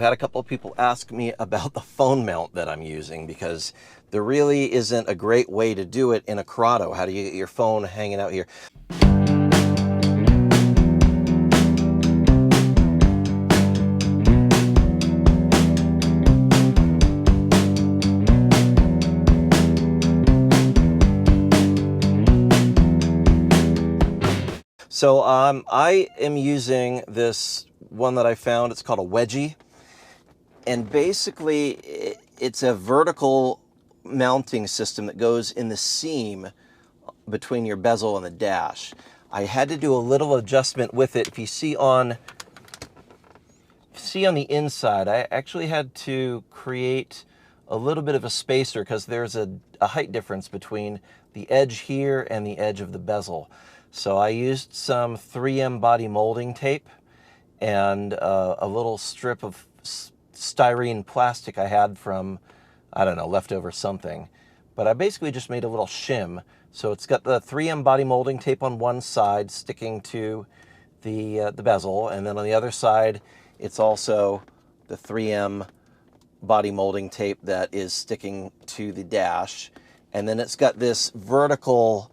I've had a couple of people ask me about the phone mount that I'm using, because there really isn't a great way to do it in a Corrado. How do you get your phone hanging out here? So I am using this one that I found. It's called a wedgie, and basically it's a vertical mounting system that goes in the seam between your bezel and the dash. I had to do a little adjustment with it. If you see on the inside, I actually had to create a little bit of a spacer because there's a height difference between the edge here and the edge of the bezel. So I used some 3M body molding tape and a little strip of styrene plastic I had from, I don't know, leftover something. But I basically just made a little shim. So it's got the 3M body molding tape on one side sticking to the bezel, and then on the other side it's also the 3M body molding tape that is sticking to the dash. And then it's got this vertical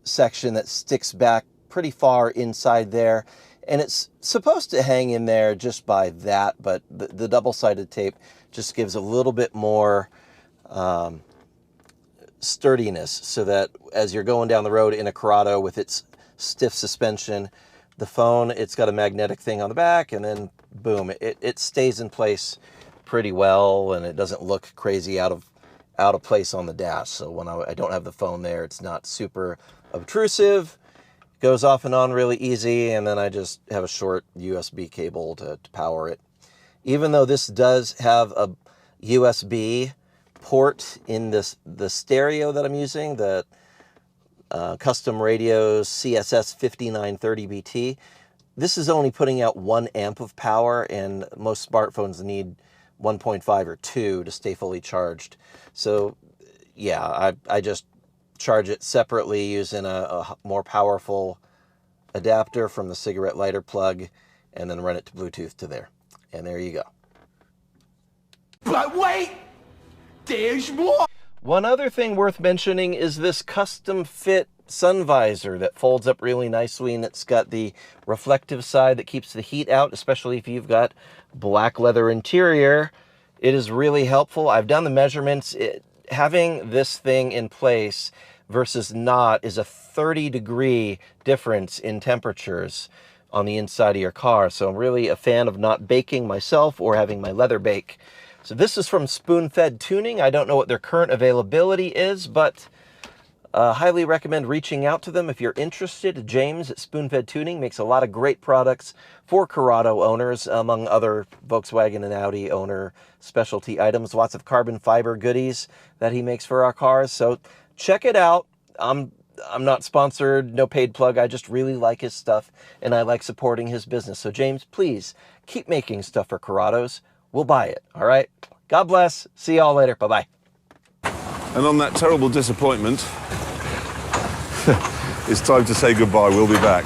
section that sticks back pretty far inside there, and it's supposed to hang in there just by that, but the double-sided tape just gives a little bit more sturdiness, so that as you're going down the road in a Corrado with its stiff suspension, the phone, it's got a magnetic thing on the back, and then boom, it stays in place pretty well, and it doesn't look crazy out of place on the dash. So when I don't have the phone there, it's not super obtrusive, goes off and on really easy, and then I just have a short USB cable to power it. Even though this does have a USB port in the stereo that I'm using, the custom radios CSS 5930BT, this is only putting out 1 amp of power, and most smartphones need 1.5 or 2 to stay fully charged. So yeah, I just charge it separately using a more powerful adapter from the cigarette lighter plug, and then run it to Bluetooth to there. And there you go. But wait, there's more. One other thing worth mentioning is this custom fit sun visor that folds up really nicely, and it's got the reflective side that keeps the heat out, especially if you've got black leather interior. It is really helpful. I've done the measurements. Having this thing in place versus not is a 30-degree difference in temperatures on the inside of your car. So I'm really a fan of not baking myself or having my leather bake. So this is from Spoon-Fed Tuning. I don't know what their current availability is, but highly recommend reaching out to them if you're interested. James at Spoon-Fed Tuning makes a lot of great products for Corrado owners, among other Volkswagen and Audi owner specialty items. Lots of carbon fiber goodies that he makes for our cars. So check it out. I'm not sponsored, no paid plug. I just really like his stuff, and I like supporting his business. So James, please keep making stuff for Corrados. We'll buy it, all right? God bless. See y'all later. Bye-bye. And on that terrible disappointment, it's time to say goodbye. We'll be back.